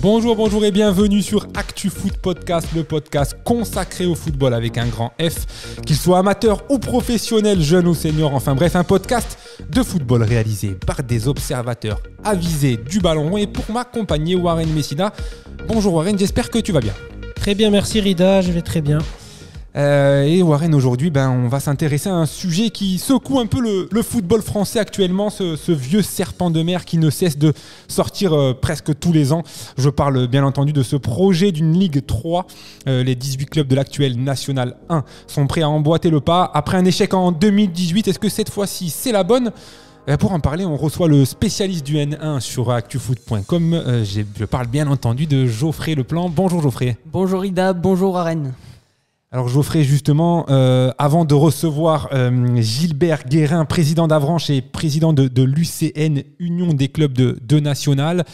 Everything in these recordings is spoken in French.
Bonjour, bonjour et bienvenue sur ActuFoot Podcast, le podcast consacré au football avec un grand F, qu'il soit amateur ou professionnel, jeune ou senior, enfin bref, un podcast de football réalisé par des observateurs avisés du ballon rond. Et pour m'accompagner, Warren Messina. Bonjour Warren, j'espère que tu vas bien. Très bien, merci Rida, je vais très bien. Et Warren, aujourd'hui, on va s'intéresser à un sujet qui secoue un peu le football français actuellement, ce vieux serpent de mer qui ne cesse de sortir presque tous les ans. Je parle bien entendu de ce projet d'une Ligue 3. Les 18 clubs de l'actuel National 1 sont prêts à emboîter le pas. Après un échec en 2018, est-ce que cette fois-ci c'est la bonne ? Pour en parler, on reçoit le spécialiste du N1 sur actufoot.com. Je parle bien entendu de Geoffrey Leplan. Bonjour Geoffrey. Bonjour Rida, bonjour Arène. Alors Geoffrey, justement, avant de recevoir Gilbert Guérin, président d'Avranches et président de l'UCN, Union des clubs de National,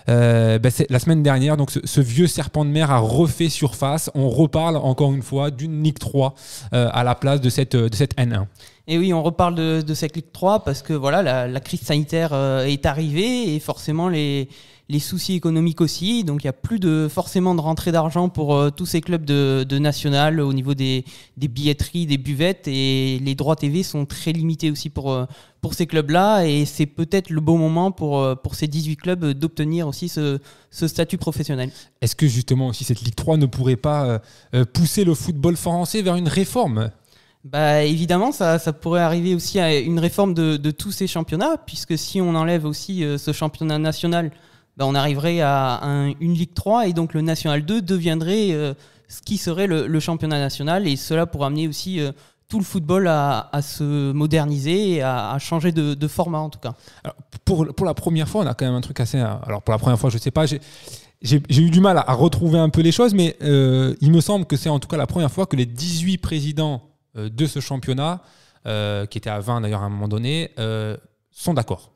la semaine dernière, donc ce vieux serpent de mer a refait surface. On reparle encore une fois d'une Ligue 3 à la place de cette N1. Et oui, on reparle de cette Ligue 3 parce que voilà, la crise sanitaire est arrivée et forcément les soucis économiques aussi. Donc il n'y a plus forcément de rentrée d'argent pour tous ces clubs de national au niveau des billetteries, des buvettes, et les droits TV sont très limités aussi pour ces clubs-là, et c'est peut-être le bon moment pour ces 18 clubs d'obtenir aussi ce statut professionnel. Est-ce que justement aussi cette Ligue 3 ne pourrait pas pousser le football français vers une réforme ? Évidemment, ça pourrait arriver aussi à une réforme de tous ces championnats, puisque si on enlève aussi ce championnat national, on arriverait à une Ligue 3, et donc le National 2 deviendrait ce qui serait le championnat national, et cela pourrait amener aussi tout le football à se moderniser et à changer de format en tout cas. Alors, pour la première fois, on a quand même un truc assez... Alors pour la première fois, je ne sais pas, j'ai eu du mal à retrouver un peu les choses, mais il me semble que c'est en tout cas la première fois que les 18 présidents de ce championnat, qui était à 20 d'ailleurs à un moment donné, sont d'accord.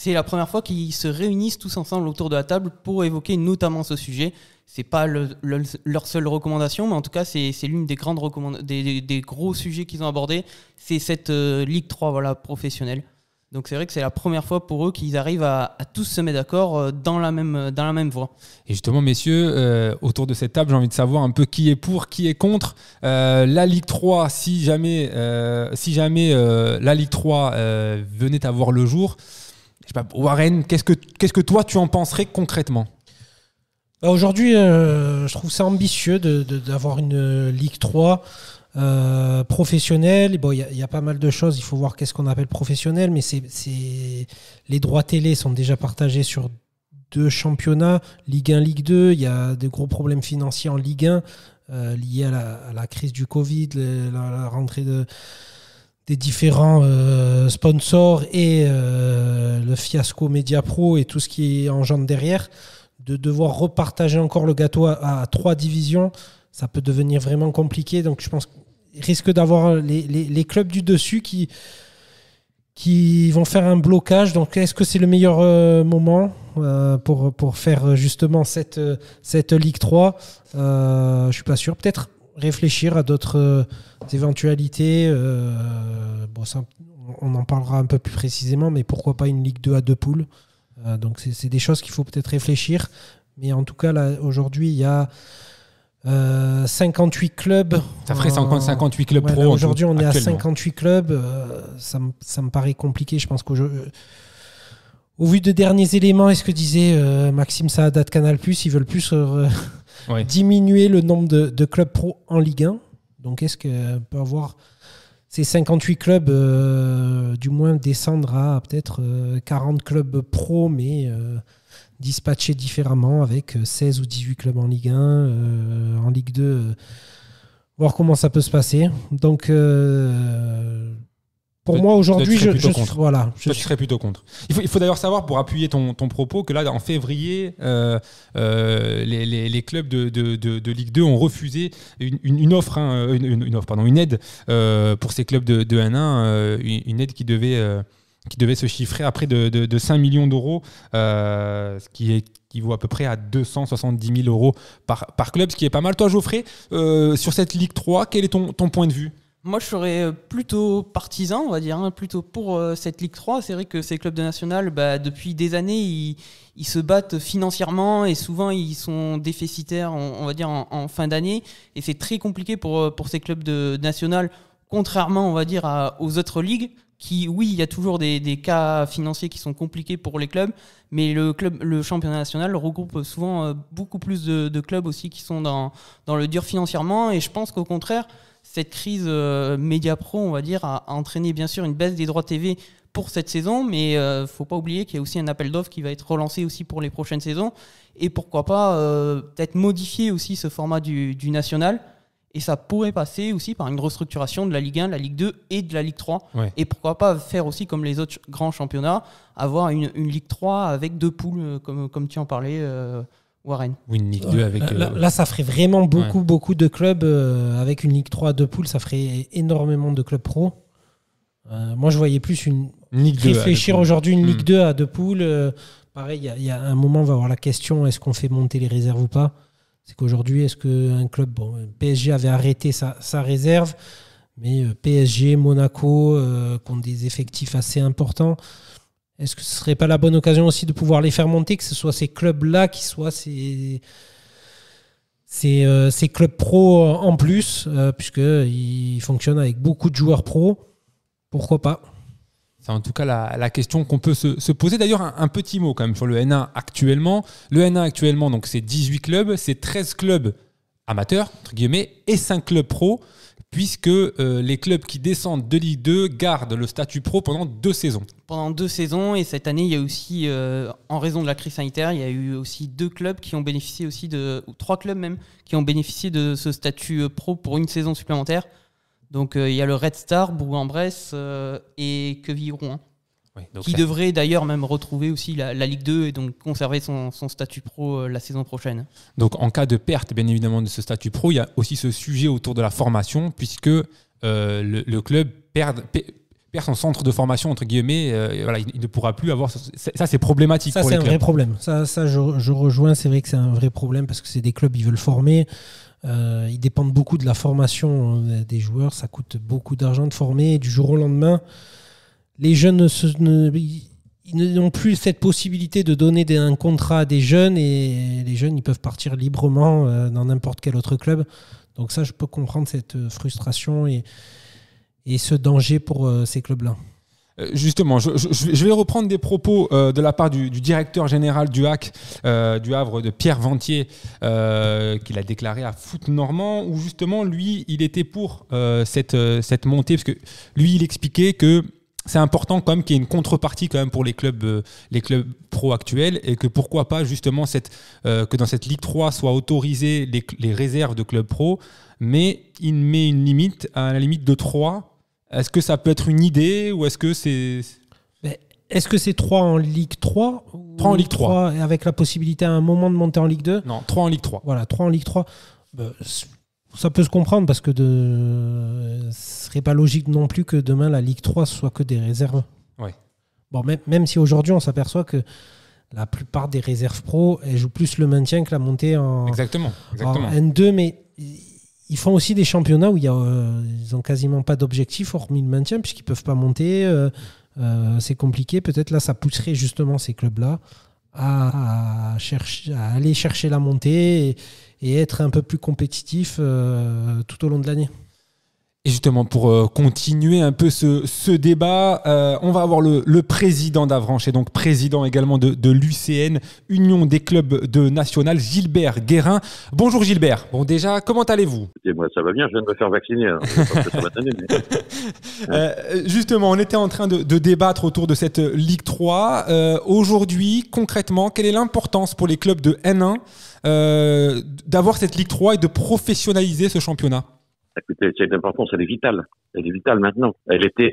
C'est la première fois qu'ils se réunissent tous ensemble autour de la table pour évoquer notamment ce sujet. C'est pas leur seule recommandation, mais en tout cas c'est l'une des grandes des gros sujets qu'ils ont abordés. C'est cette Ligue 3 professionnelle. Donc c'est vrai que c'est la première fois pour eux qu'ils arrivent à tous se mettre d'accord dans la même voie. Et justement, messieurs, autour de cette table, j'ai envie de savoir un peu qui est pour, qui est contre. La Ligue 3, si jamais la Ligue 3 venait à voir le jour, je sais pas, Warren, qu'est-ce que toi tu en penserais concrètement ? Aujourd'hui, je trouve ça ambitieux d'avoir une Ligue 3 professionnelle. Bon, il y a pas mal de choses, il faut voir qu'est-ce qu'on appelle professionnel, mais les droits télé sont déjà partagés sur 2 championnats, Ligue 1, Ligue 2. Il y a de gros problèmes financiers en Ligue 1 liés à la crise du Covid, la rentrée des différents sponsors et le fiasco Mediapro et tout ce qui engendre derrière. De devoir repartager encore le gâteau à 3 divisions, ça peut devenir vraiment compliqué. Donc je pense qu'il risque d'avoir les clubs du dessus qui vont faire un blocage. Donc est-ce que c'est le meilleur moment pour faire justement cette Ligue 3 ? Je ne suis pas sûr. Peut-être réfléchir à d'autres éventualités. Ça, on en parlera un peu plus précisément, mais pourquoi pas une Ligue 2 à 2 poules ? Donc c'est des choses qu'il faut peut-être réfléchir. Mais en tout cas, là, aujourd'hui, il y a 58 clubs. Ça ferait 58 clubs pro. Aujourd'hui, on est à 58 clubs. Ça me paraît compliqué. Je pense qu'au vu des derniers éléments, et ce que disait Maxime Saada de Canal+, ils veulent plus diminuer le nombre de clubs pro en Ligue 1. Donc est-ce qu'on peut avoir ces 58 clubs, du moins descendre à peut-être 40 clubs pro, mais dispatchés différemment avec 16 ou 18 clubs en Ligue 1, en Ligue 2, voir comment ça peut se passer. Donc, pour moi, aujourd'hui, je serais plutôt contre. Il faut d'ailleurs savoir, pour appuyer ton propos, que là, en février, les clubs de Ligue 2 ont refusé une offre, une aide pour ces clubs de N1, une aide qui devait se chiffrer à près de 5 millions d'euros, ce qui vaut à peu près à 270 000 euros par club, ce qui est pas mal. Toi, Geoffrey, sur cette Ligue 3, quel est ton point de vue ? Moi, je serais plutôt partisan, on va dire, plutôt pour cette Ligue 3. C'est vrai que ces clubs de national, depuis des années, ils se battent financièrement et souvent ils sont déficitaires, on va dire, en fin d'année. Et c'est très compliqué pour ces clubs de national, contrairement, on va dire, aux autres ligues. Oui, il y a toujours des cas financiers qui sont compliqués pour les clubs, mais le championnat national regroupe souvent beaucoup plus de clubs aussi qui sont dans le dur financièrement. Et je pense qu'au contraire, cette crise média pro, on va dire, a entraîné bien sûr une baisse des droits TV pour cette saison, mais faut pas oublier qu'il y a aussi un appel d'offres qui va être relancé aussi pour les prochaines saisons. Et pourquoi pas peut-être modifier aussi ce format du national. Et ça pourrait passer aussi par une restructuration de la Ligue 1, la Ligue 2 et de la Ligue 3. Ouais. Et pourquoi pas faire aussi comme les autres grands championnats, avoir une Ligue 3 avec 2 poules, comme tu en parlais, Warren. Ou une Ligue 2 avec... Là, ça ferait vraiment beaucoup de clubs avec une Ligue 3 à 2 poules. Ça ferait énormément de clubs pro. Moi, je voyais plus une Ligue 2 réfléchir aujourd'hui une Ligue 2 à 2 poules. Pareil, il y a un moment, on va avoir la question, est-ce qu'on fait monter les réserves ou pas ? C'est qu'aujourd'hui, est-ce qu'un club... PSG avait arrêté sa réserve, mais PSG, Monaco, qui ont des effectifs assez importants, est-ce que ce ne serait pas la bonne occasion aussi de pouvoir les faire monter, que ce soit ces clubs-là qui soient ces clubs pro en plus, puisqu'ils fonctionnent avec beaucoup de joueurs pro. Pourquoi pas ? C'est en tout cas la question qu'on peut se poser. D'ailleurs, un petit mot quand même sur le N1 actuellement. Le N1 actuellement, donc, c'est 18 clubs, c'est 13 clubs amateurs, entre guillemets, et 5 clubs pro, puisque les clubs qui descendent de Ligue 2 gardent le statut pro pendant 2 saisons. Pendant 2 saisons, et cette année, il y a aussi, en raison de la crise sanitaire, il y a eu aussi 2 clubs qui ont bénéficié aussi ou 3 clubs même, qui ont bénéficié de ce statut pro pour une saison supplémentaire. Donc il y a le Red Star, Bourg-en-Bresse et Quevilly-Rouen, qui devrait d'ailleurs même retrouver aussi la Ligue 2 et donc conserver son statut pro la saison prochaine. Donc en cas de perte, bien évidemment, de ce statut pro, il y a aussi ce sujet autour de la formation, puisque le club perd son centre de formation, entre guillemets, il ne pourra plus avoir... Ça, c'est problématique pour les clubs. Ça, c'est un vrai problème. Ça je rejoins, c'est vrai que c'est un vrai problème, parce que c'est des clubs, ils veulent former... ils dépendent beaucoup de la formation des joueurs, ça coûte beaucoup d'argent de former, et du jour au lendemain les jeunes ils n'ont plus cette possibilité de donner un contrat à des jeunes, et les jeunes ils peuvent partir librement dans n'importe quel autre club. Donc ça, je peux comprendre cette frustration et ce danger pour ces clubs-là. Justement, je vais reprendre des propos de la part du directeur général du HAC du Havre, de Pierre Ventier, qu'il a déclaré à Foot Normand, où justement, lui, il était pour cette montée, parce que lui, il expliquait que c'est important quand même qu'il y ait une contrepartie quand même pour les clubs pro actuels, et que pourquoi pas justement que dans cette Ligue 3 soient autorisées les réserves de clubs pro, mais il met une limite, à la limite de 3. Est-ce que ça peut être une idée, ou est-ce que c'est... Est-ce que c'est 3 en Ligue 3 3 en Ligue 3. Avec la possibilité à un moment de monter en Ligue 2 ? Non, 3 en Ligue 3. Voilà, 3 en Ligue 3. Ça peut se comprendre, parce que ce ne serait pas logique non plus que demain la Ligue 3 soit que des réserves. Ouais. Bon, même si aujourd'hui on s'aperçoit que la plupart des réserves pro, elles jouent plus le maintien que la montée en N2, mais... Ils font aussi des championnats où ils n'ont quasiment pas d'objectif hormis le maintien, puisqu'ils ne peuvent pas monter. C'est compliqué. Peut-être là, ça pousserait justement ces clubs-là à aller chercher la montée et être un peu plus compétitifs tout au long de l'année. Et justement, pour continuer un peu ce débat, on va avoir le président d'Avranches, et donc président également de l'UCN, Union des clubs de national, Gilbert Guérin. Bonjour Gilbert. Bon, déjà, comment allez-vous ? Et moi, ça va bien, je viens de me faire vacciner. Alors, je pense que ça va tenir, mais... Justement, on était en train de débattre autour de cette Ligue 3. Aujourd'hui, concrètement, quelle est l'importance pour les clubs de N1 d'avoir cette Ligue 3 et de professionnaliser ce championnat ? Écoutez, cette importance, elle est vitale. Elle est vitale maintenant. Elle était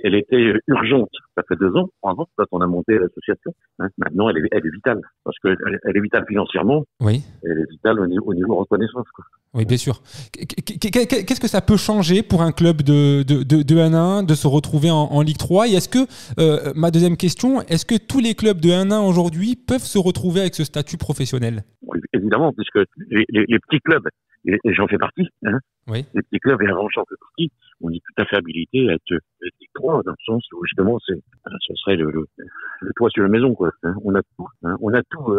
urgente. Ça fait 2 ans, 3 ans, quand on a monté l'association. Maintenant, elle est vitale. Parce qu'elle est vitale financièrement. Oui. Elle est vitale au niveau reconnaissance, quoi. Oui, bien sûr. Qu'est-ce que ça peut changer pour un club de N1 de se retrouver en Ligue 3 ? Et est-ce que, ma deuxième question, est-ce que tous les clubs de N1 aujourd'hui peuvent se retrouver avec ce statut professionnel ? Oui, évidemment, puisque les petits clubs, et j'en fais partie, hein. Oui. Les petits clubs, et avant j'en fais partie, on est tout à fait habilité à être Ligue 3, dans le sens où justement ce serait le toit sur la maison, quoi. Hein. On a tout, hein. On a tout.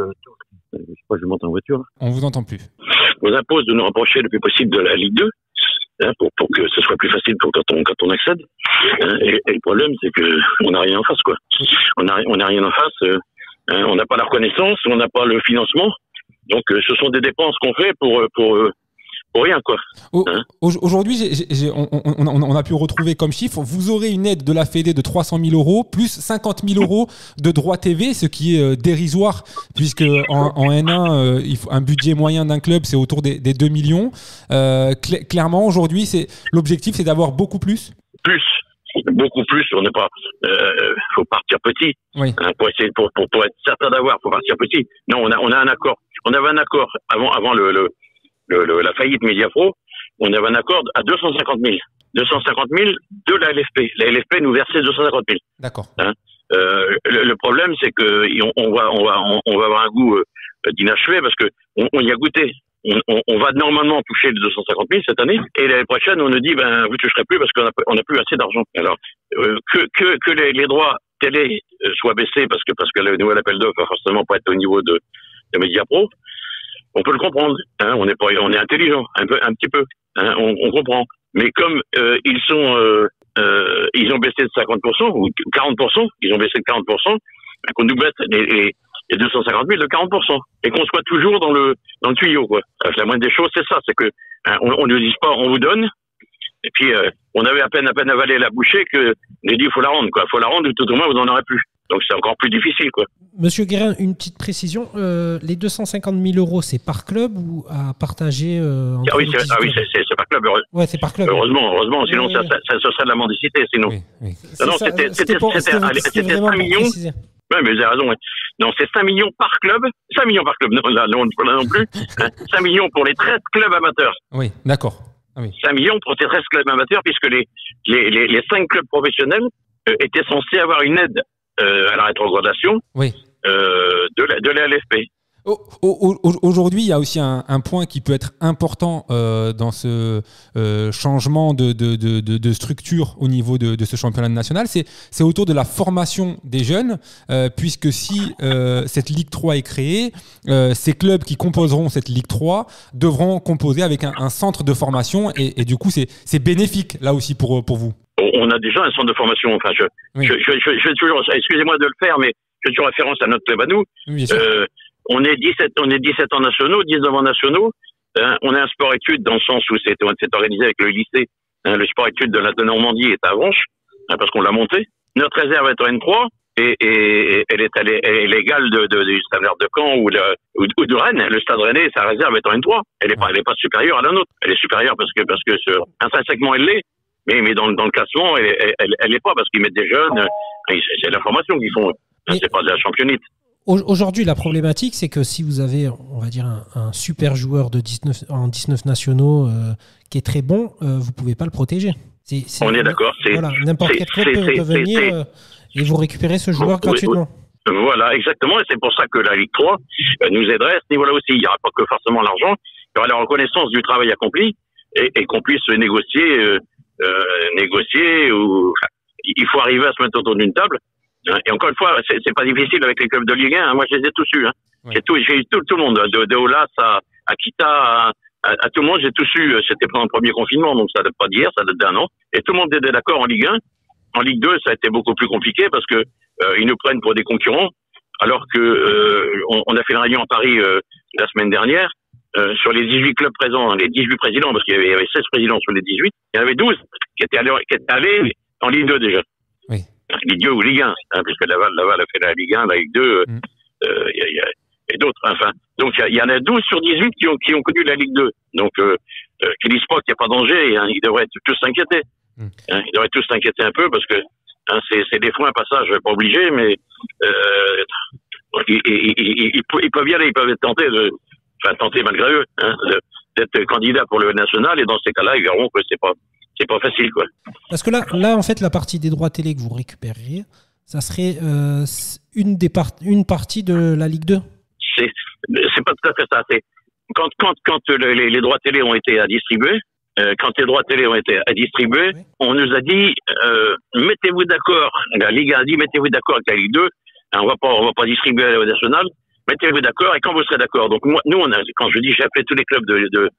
Je sais pas, je monte en voiture. On vous entend plus. On impose de nous rapprocher le plus possible de la Ligue 2, hein, pour que ce soit plus facile quand on accède. Hein, et le problème, c'est que on n'a rien en face, quoi. On n'a rien en face. Hein, on n'a pas la reconnaissance, on n'a pas le financement. Donc, ce sont des dépenses qu'on fait pour rien, quoi. Hein. Aujourd'hui, on a pu retrouver comme chiffre, vous aurez une aide de la Fédé de 300 000 euros, plus 50 000 euros de droits TV, ce qui est dérisoire, puisque en N1, un budget moyen d'un club, c'est autour des 2 millions. Clairement, aujourd'hui, l'objectif, c'est d'avoir beaucoup plus. Beaucoup plus, on n'est pas. Faut partir petit. Oui. Hein, pour essayer, pour être certain d'avoir, faut partir petit. Non, on a un accord. On avait un accord avant la faillite Mediapro. On avait un accord à 250 000. 250 000 de la LFP. La LFP nous versait 250 000. D'accord. Hein, le problème, c'est que on va avoir un goût d'inachevé parce que on y a goûté. On va normalement toucher les 250 000 cette année, et l'année prochaine, on nous dit, vous toucherez plus parce qu'on n'a plus assez d'argent. Alors, que les droits télé soient baissés parce que le nouvel appel d'offres va forcément pas être au niveau de Mediapro, on peut le comprendre. Hein, on est intelligent, un petit peu. Hein, on comprend. Mais comme ils ont baissé de 50% ou 40%, ils ont baissé de 40%, qu'on nous baisse les 250 000 de 40%, et qu'on soit toujours dans le tuyau, quoi. La moindre des choses, c'est ça, c'est que on ne dit pas, on vous donne, et puis on avait à peine avalé la bouchée que on a dit, il faut la rendre, quoi. Faut la rendre, tout au moins vous n'en aurez plus. Donc c'est encore plus difficile, quoi. Monsieur Guérin, une petite précision, les 250 000 euros, c'est par club ou à partager oui, c'est par club. Ouais, c'est par club. Heureusement, sinon ça serait de la mendicité, sinon. Oui. Non, c'était 5 millions. Oui, mais vous avez raison. Ouais. Non, c'est 5 millions par club. 5 millions par club. Non, là non plus. 5 millions pour les 13 clubs amateurs. Oui, d'accord. Ah, oui. 5 millions pour ces 13 clubs amateurs, puisque les 5 clubs professionnels étaient censés avoir une aide à la rétrogradation, oui, de la LFP. Aujourd'hui, il y a aussi un point qui peut être important dans ce changement de structure au niveau de ce championnat national, c'est autour de la formation des jeunes, puisque si cette Ligue 3 est créée, ces clubs qui composeront cette Ligue 3 devront composer avec un centre de formation, et du coup, c'est bénéfique là aussi pour vous. On a déjà un centre de formation. Enfin, je toujours, excusez-moi de le faire, mais je fais toujours référence à notre club à nous. Oui, bien sûr. On est 17 en nationaux, 19 en nationaux. On a un sport-études dans le sens où c'est organisé avec le lycée. Le sport-études de la Normandie est à Avranches, parce qu'on l'a monté. Notre réserve est en N3 et elle est égale du Stade de Caen ou de Rennes. Le Stade Rennais, sa réserve est en N3. Elle est pas supérieure à la nôtre. Elle est supérieure parce que intrinsèquement elle l'est. Mais dans le classement, elle est pas parce qu'ils mettent des jeunes. C'est la formation qu'ils font. C'est pas de la championnite. Aujourd'hui, la problématique, c'est que si vous avez, on va dire, un super joueur en 19 nationaux qui est très bon, vous pouvez pas le protéger. On est d'accord. Voilà, n'importe quel club peut venir et vous récupérer ce joueur gratuitement. Voilà, exactement. Et c'est pour ça que la Ligue 3 nous aiderait à ce niveau-là aussi. Il n'y aura pas que forcément l'argent. Il y aura la reconnaissance du travail accompli et qu'on puisse négocier ou il faut arriver à se mettre autour d'une table. Et encore une fois, c'est pas difficile avec les clubs de Ligue 1. Moi, je les ai tous eus. Hein. Oui. J'ai eu tout le monde, de Aulas à Kita, à tout le monde, j'ai tous eu. C'était pendant le premier confinement, donc ça date pas d'hier, ça date d'1 an. Et tout le monde était d'accord en Ligue 1. En Ligue 2, ça a été beaucoup plus compliqué parce que ils nous prennent pour des concurrents, alors que on a fait une réunion à Paris la semaine dernière. Sur les 18 clubs présents, les 18 présidents, parce qu'il y avait 16 présidents sur les 18, il y en avait 12 qui étaient allés en Ligue 2 déjà. Oui. Ligue 2 ou Ligue 1, puisque Laval a fait la Ligue 1, la Ligue 2, il y a d'autres. Enfin, donc il y en a 12 sur 18 qui ont connu la Ligue 2. Donc, qui disent pas qu'il n'y a pas de danger, ils devraient tous s'inquiéter. Ils devraient tous s'inquiéter un peu parce que c'est des fois un passage pas obligé, mais ils peuvent y aller, ils peuvent être tenter malgré eux, d'être candidat pour le national, et dans ces cas-là, ils verront que c'est pas facile, quoi. Parce que là, en fait, la partie des droits télé que vous récupéreriez, ça serait une partie de la Ligue 2. C'est pas tout à fait ça. quand les droits télé ont été à distribuer, on nous a dit mettez-vous d'accord. La Ligue a dit mettez-vous d'accord avec la Ligue 2. On va pas distribuer à la nationale. Mettez-vous d'accord et quand vous serez d'accord. Donc nous quand je dis j'ai appelé tous les clubs de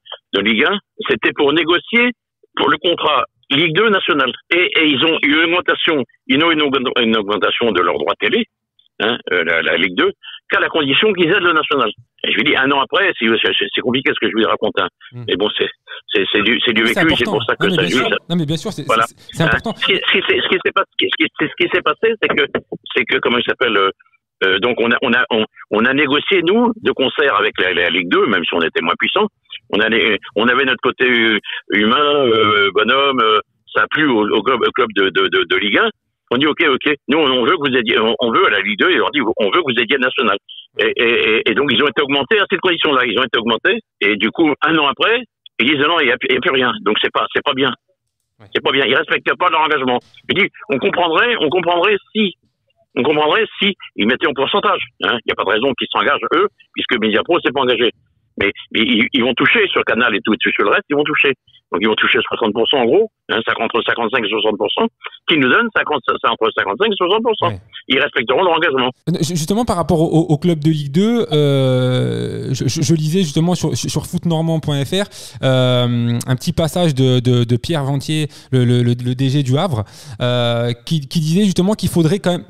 Ligue 1, c'était pour négocier pour le contrat Ligue 2 nationale. Et ils ont eu une augmentation de leurs droits télé, la Ligue 2, qu'à la condition qu'ils aident le national. Et je lui dis un an après, c'est compliqué ce que je lui raconte. Mais bon, c'est du vécu, c'est pour ça que ça joue. Non mais bien sûr, c'est important. Ce qui s'est passé, c'est que comment il s'appelle donc on a négocié nous de concert avec la Ligue 2, même si on était moins puissant. On avait notre côté humain, bonhomme. Ça a plu au club de Ligue 1. On dit ok, nous on veut que vous aidiez, on veut à la Ligue 2, et on dit on veut que vous aidiez le national. Et donc ils ont été augmentés à cette condition-là. Ils ont été augmentés et du coup un an après ils disent non, il y a plus rien. Donc c'est pas bien. C'est pas bien. Ils respectent pas leur engagement. Je dis on comprendrait si ils mettaient en pourcentage. Il y a pas de raison qu'ils s'engagent eux, puisque Mediapro s'est pas engagé. Mais ils vont toucher sur Canal et tout sur le reste, ils vont toucher. Donc ils vont toucher 60% en gros, entre 55 et 60%, qui nous donnent entre 55 et 60%. Ouais. Ils respecteront leur engagement. Justement, par rapport au club de Ligue 2, je lisais justement sur footnormand.fr un petit passage de Pierre Ventier, le DG du Havre, qui disait justement qu'il faudrait quand même...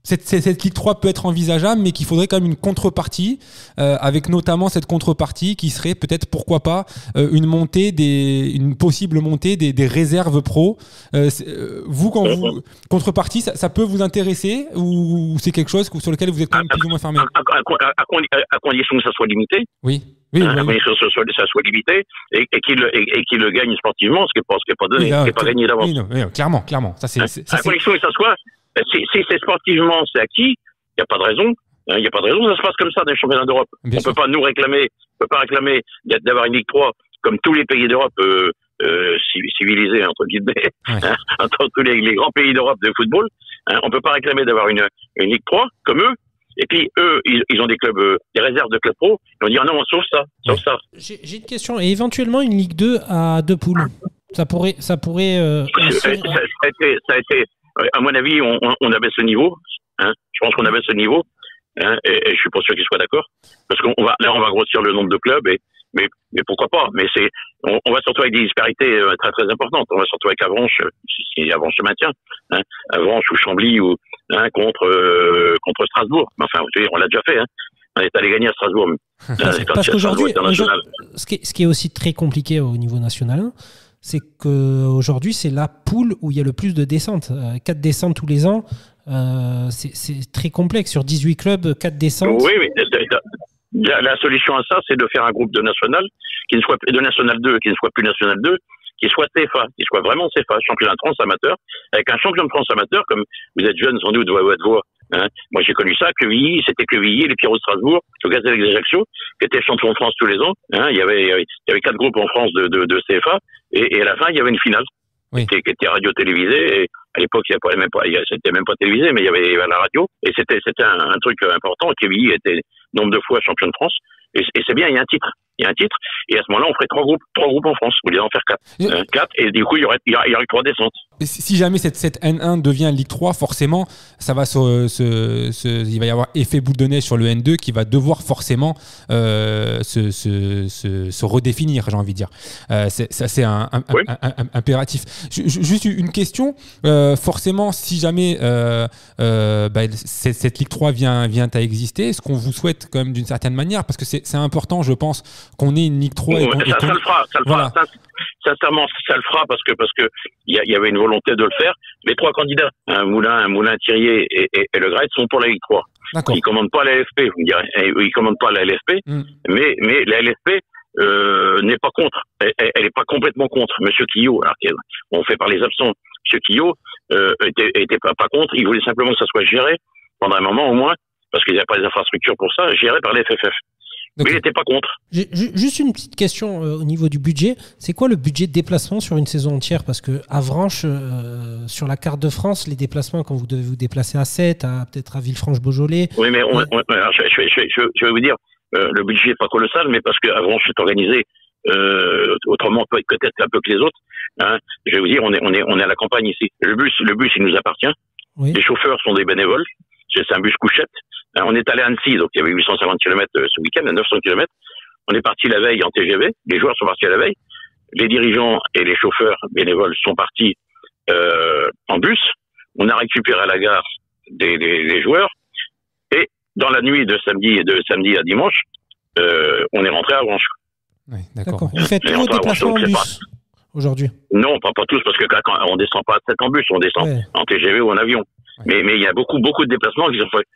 Cette Ligue 3 peut être envisageable, mais qu'il faudrait quand même une contrepartie, avec notamment cette contrepartie qui serait peut-être, pourquoi pas, une possible montée des réserves pro. Contrepartie, ça peut vous intéresser ou c'est quelque chose sur lequel vous êtes quand même plus ou moins fermé? À condition que ça soit limité. Oui. À condition que ça soit limité et qu'il le gagne sportivement, ce qui n'est pas donné, ce qui n'est pas gagné d'avance. Oui, clairement. Ça, à condition que ça soit. Si c'est sportivement, c'est acquis, il n'y a pas de raison. Il n'y a pas de raison que ça se passe comme ça dans les championnats d'Europe. On peut pas réclamer d'avoir une Ligue 3 comme tous les pays d'Europe civilisés, entre guillemets, entre tous les grands pays d'Europe de football. On peut pas réclamer d'avoir une Ligue 3 comme eux. Et puis eux, ils ont des clubs, des réserves de clubs pro. Ils vont dire non, sauf ça. J'ai une question. Et éventuellement une Ligue 2 à 2 poules. Ça pourrait. Ça a été. À mon avis, on abaisse le niveau. Je pense qu'on abaisse le niveau. Et je suis pas sûr qu'ils soient d'accord. Parce qu'on va grossir le nombre de clubs. Mais pourquoi pas? Mais on va surtout avec des disparités très très importantes. On va surtout avec Avranches, si Avranches se maintient. Avranches ou Chambly ou contre Strasbourg. Enfin, on l'a déjà fait. On est allé gagner à Strasbourg. Parce qu'aujourd'hui, ce qui est aussi très compliqué au niveau national, c'est qu'aujourd'hui, c'est la poule où il y a le plus de descentes. 4 descentes tous les ans, c'est très complexe. Sur 18 clubs, 4 descentes. Oui. La solution à ça, c'est de faire un groupe de National, qui ne soit de National 2, qui ne soit plus National 2, qui soit CFA, qui soit vraiment CFA, championnat de France amateur, avec un champion de France amateur, comme vous êtes jeune sans doute, votre voix. Moi, j'ai connu ça, c'était Quevilly, les Pierrot de Strasbourg, le Gazelle d'Ajaccio, qui étaient champion de France tous les ans. Il y avait 4 groupes en France de CFA, et à la fin, il y avait une finale, qui était radio-télévisée, et à l'époque, c'était même pas télévisé, mais il y avait la radio, et c'était un truc important. Quevilly était nombre de fois champion de France, et c'est bien, il y a un titre, et à ce moment-là, on ferait 3 groupes en France, au lieu d'en faire 4. 4, et du coup, il y aurait 3 descentes. Si jamais cette N1 devient Ligue 3, forcément, ça va il va y avoir effet boule de neige sur le N2 qui va devoir forcément se redéfinir, j'ai envie de dire. C'est un impératif. Juste une question. Forcément, si jamais cette Ligue 3 vient à exister, est-ce qu'on vous souhaite quand même d'une certaine manière? Parce que c'est important, je pense, qu'on ait une Ligue 3. Ça le fera. Sincèrement, ça le fera parce que il y avait une volonté de le faire. Les 3 candidats, Moulin, Thirier et Le Gret, sont pour la Ligue 3. D'accord. Ils commandent pas la LFP, vous me direz. Ils commandent pas la LFP, mais la LFP n'est pas contre. Elle est pas complètement contre. Monsieur Quillot, alors on fait par les absents. Monsieur Quillot était pas contre. Il voulait simplement que ça soit géré pendant un moment au moins, parce qu'il n'y a pas les infrastructures pour ça, géré par les FFF. Mais il n'était pas contre. Juste une petite question au niveau du budget. C'est quoi le budget de déplacement sur une saison entière? Parce que Avranches, sur la carte de France, les déplacements, quand vous devez vous déplacer à Sète, peut-être à Villefranche-Beaujolais. Oui, mais je vais vous dire, le budget n'est pas colossal, mais parce qu'avant, je suis organisé autrement peut-être un peu que les autres. Hein. Je vais vous dire, on est à la campagne ici. Le bus, il nous appartient. Oui. Les chauffeurs sont des bénévoles. C'est un bus couchette. Hein, on est allé à Annecy, donc il y avait 850 km ce week-end, 900 km. On est parti la veille en TGV. Les joueurs sont partis à la veille. Les dirigeants et les chauffeurs bénévoles sont partis en bus. On a récupéré à la gare des joueurs. Et dans la nuit de samedi à dimanche, on est rentré à Avranches. Oui, d'accord. Vous faites tous vos déplacements en bus aujourd'hui? Non, pas tous, parce que quand on descend pas en bus, on descend en TGV ou en avion. Ouais. Mais il y a beaucoup de déplacements qui sont faits.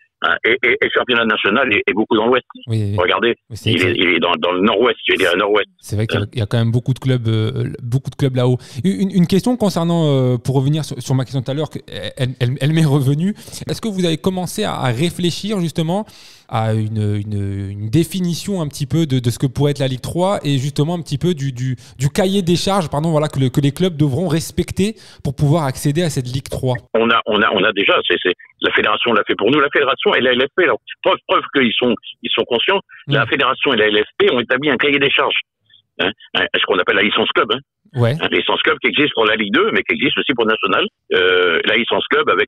Et le championnat national est beaucoup dans l'ouest. Oui. Regardez, il est dans le nord-ouest, il est à nord-ouest. C'est vrai qu'il y a quand même beaucoup de clubs là-haut. Une question concernant, pour revenir sur ma question tout à l'heure, elle m'est revenue. Est-ce que vous avez commencé à réfléchir justement à une définition un petit peu de ce que pourrait être la Ligue 3 et justement un petit peu du cahier des charges, voilà, que les clubs devront respecter pour pouvoir accéder à cette Ligue 3? On a déjà, la fédération l'a fait pour nous. La fédération et la LFP, alors, preuve qu'ils sont conscients. La fédération et la LFP ont établi un cahier des charges. Ce qu'on appelle la licence club. Ouais. La licence club qui existe pour la Ligue 2, mais qui existe aussi pour le national. La licence club avec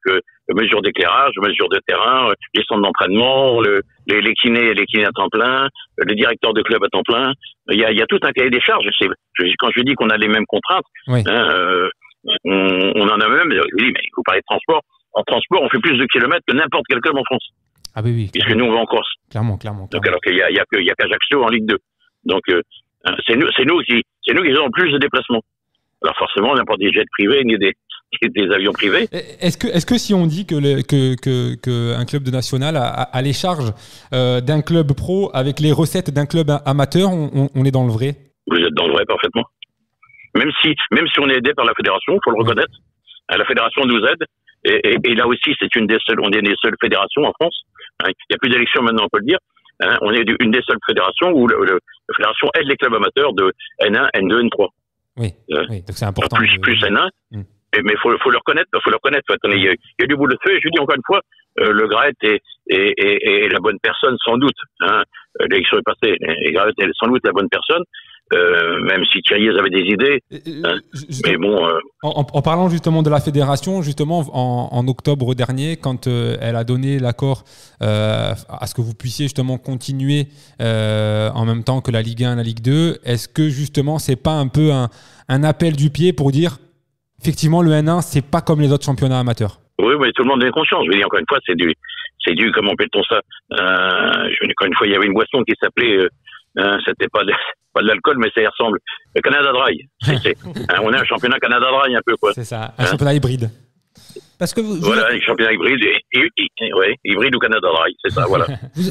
mesures d'éclairage, mesures de terrain, les centres d'entraînement, les kinés à temps plein, les directeurs de club à temps plein. Il y a tout un cahier des charges. Quand je dis qu'on a les mêmes contraintes, on en a même. Oui, mais il faut parler de transport. En transport, on fait plus de kilomètres que n'importe quel club en France. Ah oui. Puisque nous, on va en Corse. Clairement. Donc, alors qu'il y a qu'Ajaccio en Ligue 2. Donc, c'est nous qui avons plus de déplacements. Alors forcément, on n'a pas des jets privés ni des avions privés. Est-ce que si on dit que un club de national a les charges d'un club pro avec les recettes d'un club amateur, on est dans le vrai? Vous êtes dans le vrai parfaitement. Même si on est aidé par la fédération, il faut le reconnaître. La fédération nous aide. Et là aussi, on est des seules fédérations en France. Il n'y a plus d'élections maintenant, on peut le dire. On est une des seules fédérations où la fédération aide les clubs amateurs de N1, N2, N3. Oui, donc c'est important. Plus N1. Mais faut le reconnaître. Il y a du bout de feu. Et je dis encore une fois, le Graët est la bonne personne, sans doute. L'élection est passée. Et Graët est sans doute la bonne personne. Même si Thierry avait des idées. Mais bon. En parlant justement de la fédération, justement en octobre dernier, quand elle a donné l'accord à ce que vous puissiez justement continuer en même temps que la Ligue 1 et la Ligue 2, est-ce que justement c'est pas un peu un appel du pied pour dire effectivement le N1 c'est pas comme les autres championnats amateurs? Oui, mais tout le monde a conscience. Je veux dire, encore une fois, c'est du comment appelle-t-on ça? Encore une fois, il y avait une boisson qui s'appelait c'était pas de l'alcool, mais ça y ressemble. Le Canada Dry. On est un championnat Canada Dry un peu, quoi. C'est ça, un championnat hybride. Parce que voilà, un championnat hybride, hybride ou Canada Dry, c'est ça, voilà.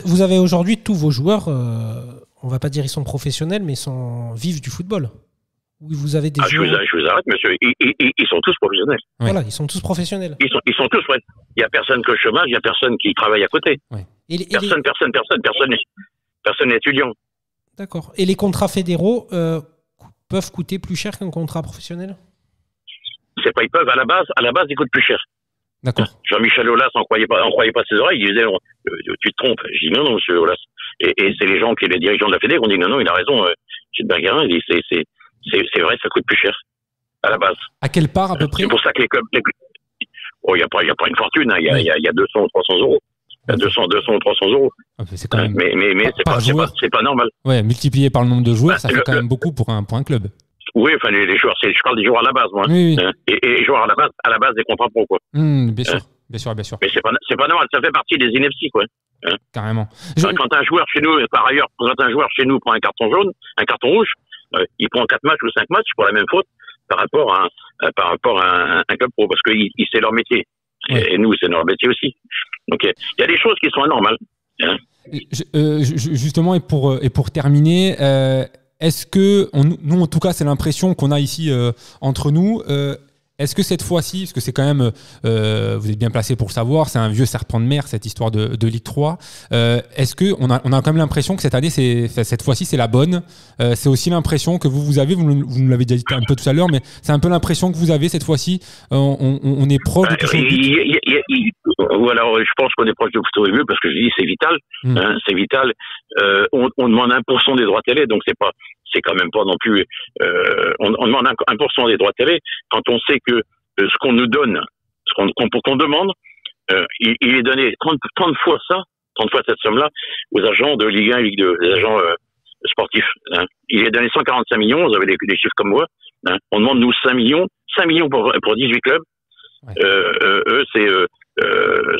Vous avez aujourd'hui tous vos joueurs, on va pas dire ils sont professionnels, mais ils vivent du football. Oui, vous avez des joueurs... Je vous arrête, monsieur. Ils sont tous professionnels. Oui. Voilà, ils sont tous professionnels. Ils sont tous, ouais. Il y a personne que le chômage, il y a personne qui travaille à côté. Oui. Personne n'est étudiant. D'accord. Et les contrats fédéraux peuvent coûter plus cher qu'un contrat professionnel? C'est pas ils peuvent, à la base, ils coûtent plus cher. D'accord. Jean-Michel Aulas en croyait pas ses oreilles. Il disait tu te trompes. Je dis non, monsieur Aulas. Et c'est les dirigeants de la Fédé qui ont dit non, il a raison. Gilles Berguerin, il dit c'est vrai, ça coûte plus cher à la base. À quelle part à peu près? C'est pour ça que les clubs. Oh, il y a pas une fortune. Il y a 200 ou 300 euros. 200 ou 300 euros. C'est quand même mais c'est pas normal. Ouais, multiplié par le nombre de joueurs, ça fait quand même beaucoup pour un club. Oui, enfin les joueurs, je parle des joueurs à la base, moi. Oui. Et les joueurs à la base des contrats pro, quoi. Bien sûr. Mais c'est pas normal, ça fait partie des inepties, quoi. Carrément. Quand un joueur chez nous, par ailleurs, prend un carton jaune, un carton rouge, il prend 4 matchs ou 5 matchs pour la même faute par rapport à un club pro, parce qu'il c'est leur métier. Ouais. Et nous, c'est notre métier aussi. Donc, il y a des choses qui sont anormales. Justement, et pour terminer, est-ce que, nous, en tout cas, c'est l'impression qu'on a ici entre nous, Est-ce que cette fois-ci, parce que c'est quand même, vous êtes bien placé pour le savoir, c'est un vieux serpent de mer cette histoire de Ligue 3. Est-ce que on a quand même l'impression que cette année, cette fois-ci, c'est la bonne. C'est aussi l'impression que vous avez, vous nous l'avez déjà dit un peu tout à l'heure, mais c'est un peu l'impression que vous avez cette fois-ci. On est proche de tout ça. Ou alors, je pense qu'on est proche de couteau et mieux parce que je dis c'est vital. C'est vital. On demande 1% des droits télé, donc c'est quand même pas non plus. On demande 1% des droits télé quand on sait que ce qu'on nous donne, qu'on demande, il est donné 30 fois cette somme-là aux agents de Ligue 1 et Ligue 2, les agents sportifs. Il est donné 145 millions. Vous avez des chiffres comme moi. On demande nous 5 millions pour 18 clubs. Ouais. Eux, c'est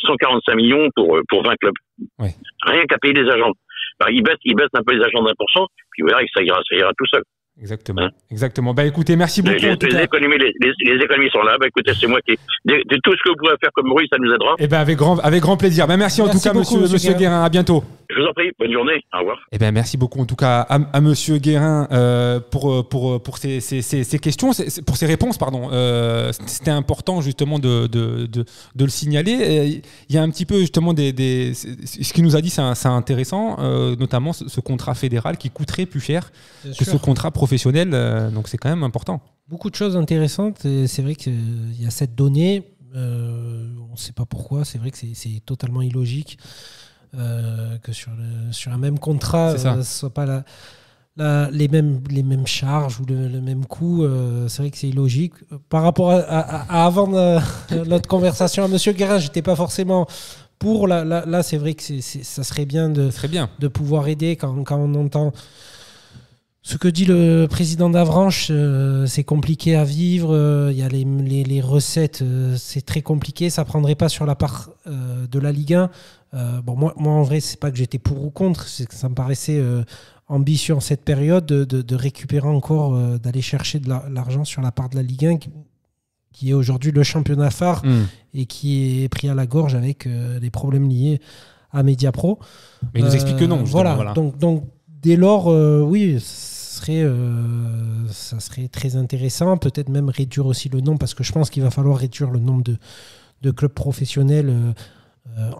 145 millions pour 20 clubs. Ouais. Rien qu'à payer des agents. Alors, ils baissent un peu les agents d'1%, puis voilà, ça ira tout seul. Exactement. Exactement. Bah écoutez, merci beaucoup. Les économies sont là. Bah écoutez, c'est moi qui. De tout ce que vous pouvez faire comme bruit, ça nous aidera. Eh ben avec grand plaisir. Bah merci en tout cas, monsieur Guérin. À bientôt. Je vous en prie. Bonne journée. Au revoir. Eh ben merci beaucoup en tout cas à monsieur Guérin pour ces questions, pour ces réponses, pardon. C'était important justement de le signaler. Il y a un petit peu justement ce qu'il nous a dit, c'est intéressant, notamment ce contrat fédéral qui coûterait plus cher que ce contrat professionnel, donc c'est quand même important. Beaucoup de choses intéressantes, et c'est vrai qu'il y a cette donnée, on ne sait pas pourquoi, c'est vrai que c'est totalement illogique que sur un même contrat, ce ne soit pas les mêmes charges ou le même coût, c'est vrai que c'est illogique. Par rapport à avant notre conversation à monsieur Guérin, je n'étais pas forcément... Là, c'est vrai que ça serait bien de pouvoir aider quand on entend ce que dit le président d'Avranches. C'est compliqué à vivre. Il y a les recettes, c'est très compliqué. Ça ne prendrait pas sur la part de la Ligue 1. Moi, en vrai, c'est pas que j'étais pour ou contre. C'est que ça me paraissait ambitieux en cette période de récupérer encore, d'aller chercher de l'argent sur la part de la Ligue 1 qui est aujourd'hui le championnat phare et qui est pris à la gorge avec des problèmes liés à Mediapro. Mais il nous explique que non. Voilà. Donc, dès lors, oui, ça serait très intéressant. Peut-être même réduire aussi le nombre, parce que je pense qu'il va falloir réduire le nombre de clubs professionnels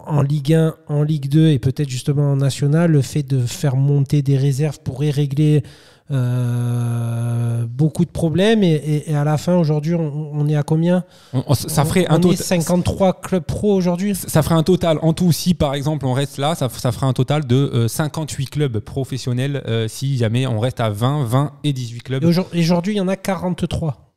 en Ligue 1, en Ligue 2 et peut-être justement en National. Le fait de faire monter des réserves pourrait régler beaucoup de problèmes et à la fin aujourd'hui on est à combien? Ça ferait on est 53 clubs pro aujourd'hui. Ça ferait un total en tout, si par exemple on reste là, ça ferait un total de 58 clubs professionnels si jamais on reste à 20 et 18 clubs. Et aujourd'hui il y en a 43.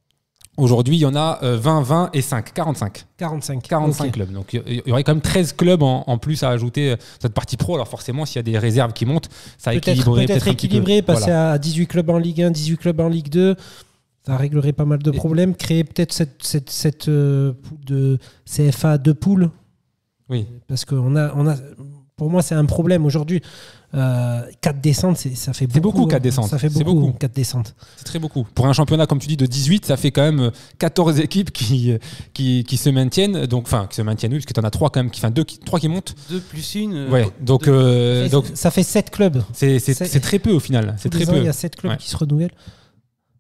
Aujourd'hui, il y en a 20 et 5, 45 okay. Clubs. Donc, il y aurait quand même 13 clubs en plus à ajouter cette partie pro. Alors forcément, s'il y a des réserves qui montent, ça équilibrerait peut-être équilibrer, passer à 18 clubs en Ligue 1, 18 clubs en Ligue 2. Ça réglerait pas mal de problèmes. Créer peut-être cette poule de CFA 2 poules. Oui. Parce que pour moi, c'est un problème aujourd'hui. 4 descentes, ça fait beaucoup. C'est beaucoup 4 descentes. Ça fait beaucoup 4 descentes. C'est très beaucoup. Pour un championnat, comme tu dis, de 18, ça fait quand même 14 équipes qui se maintiennent. Donc, enfin, qui se maintiennent, oui, parce que tu en as 3 quand même, 3 qui montent. 2 plus 1. Ouais, donc ça fait 7 clubs. C'est très peu au final. C'est très peu. Il y a 7 clubs qui se renouvellent.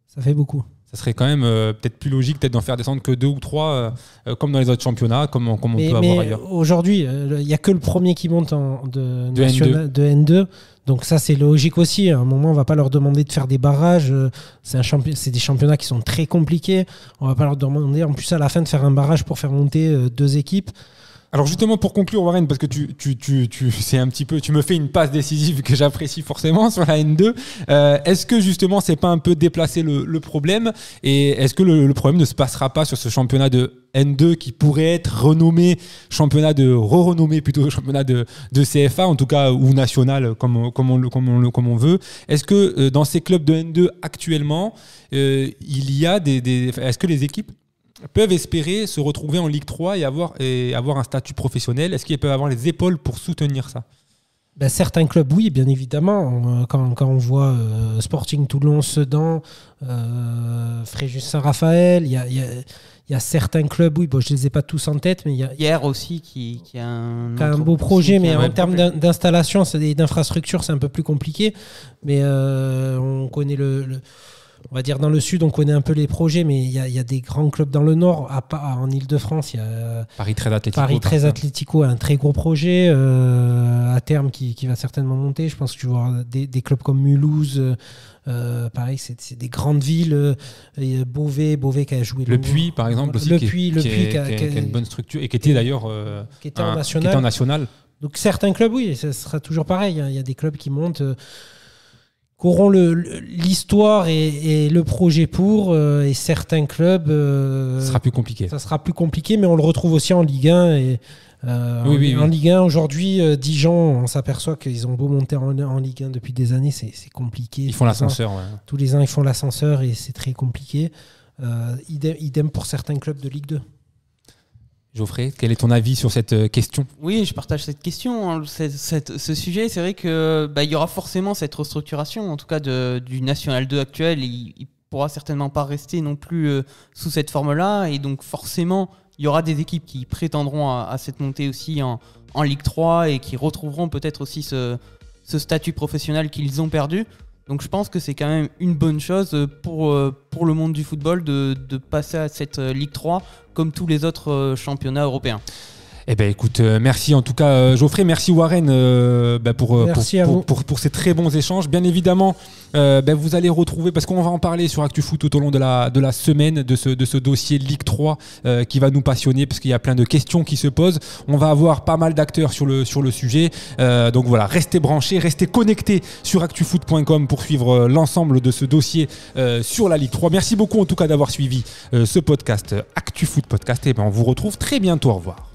Ça fait beaucoup. Ça serait quand même peut-être plus logique d'en faire descendre que 2 ou 3 comme dans les autres championnats, comme on peut avoir ailleurs. Aujourd'hui, il n'y a que le premier qui monte de N2. Donc ça, c'est logique aussi. À un moment, on ne va pas leur demander de faire des barrages. C'est des championnats qui sont très compliqués. On ne va pas leur demander en plus à la fin de faire un barrage pour faire monter 2 équipes. Alors justement pour conclure Warren, parce que c'est un petit peu, tu me fais une passe décisive que j'apprécie forcément sur la N2. Est-ce que justement c'est pas un peu déplacer le problème, et est-ce que le problème ne se passera pas sur ce championnat de N2 qui pourrait être renommé championnat de CFA en tout cas, ou national comme on veut. Est-ce que dans ces clubs de N2 actuellement il y a est-ce que les équipes peuvent espérer se retrouver en Ligue 3 et avoir un statut professionnel? Est-ce qu'ils peuvent avoir les épaules pour soutenir ça? Certains clubs, oui, bien évidemment. Quand on voit Sporting Toulon, Sedan, Fréjus Saint-Raphaël, il y a certains clubs, oui, je ne les ai pas tous en tête, mais il y a Hier aussi qui a un beau projet, mais en termes d'installation et d'infrastructure, c'est un peu plus compliqué. Mais on connaît on va dire dans le sud, on connaît un peu les projets, mais il y a des grands clubs dans le nord. En Ile-de-France, il y a Paris 13 Atlético. Paris 13 Atlético, un très gros projet à terme qui va certainement monter. Je pense que tu vas voir des clubs comme Mulhouse. Pareil, c'est des grandes villes. Beauvais qui a joué le Puy, par exemple, aussi, qui a une bonne structure et qui était d'ailleurs qui était en national. Donc certains clubs, oui, ça sera toujours pareil. Il y a des clubs qui montent, qui auront l'histoire et le projet pour, et certains clubs... ça sera plus compliqué. Ça sera plus compliqué, mais on le retrouve aussi en Ligue 1. Et, en Ligue 1, aujourd'hui, Dijon, on s'aperçoit qu'ils ont beau monter en Ligue 1 depuis des années, c'est compliqué. Ils font l'ascenseur. Tous les ans, ils font l'ascenseur et c'est très compliqué. Idem pour certains clubs de Ligue 2. Geoffrey, quel est ton avis sur cette question ? Oui, je partage cette question. Ce sujet, c'est vrai qu'il y aura forcément cette restructuration, en tout cas du National 2 actuel. Il pourra certainement pas rester non plus sous cette forme-là. Et donc forcément, il y aura des équipes qui prétendront à cette montée aussi en Ligue 3 et qui retrouveront peut-être aussi ce statut professionnel qu'ils ont perdu. Donc je pense que c'est quand même une bonne chose pour le monde du football de passer à cette Ligue 3 comme tous les autres championnats européens. Eh ben écoute, merci en tout cas Geoffrey, merci Warren pour ces très bons échanges. Bien évidemment, vous allez retrouver, parce qu'on va en parler sur ActuFoot tout au long de la semaine, de ce dossier Ligue 3 qui va nous passionner, parce qu'il y a plein de questions qui se posent. On va avoir pas mal d'acteurs sur le sujet. Donc voilà, restez branchés, restez connectés sur actufoot.com pour suivre l'ensemble de ce dossier sur la Ligue 3. Merci beaucoup en tout cas d'avoir suivi ce podcast ActuFoot Podcast. Et on vous retrouve très bientôt. Au revoir.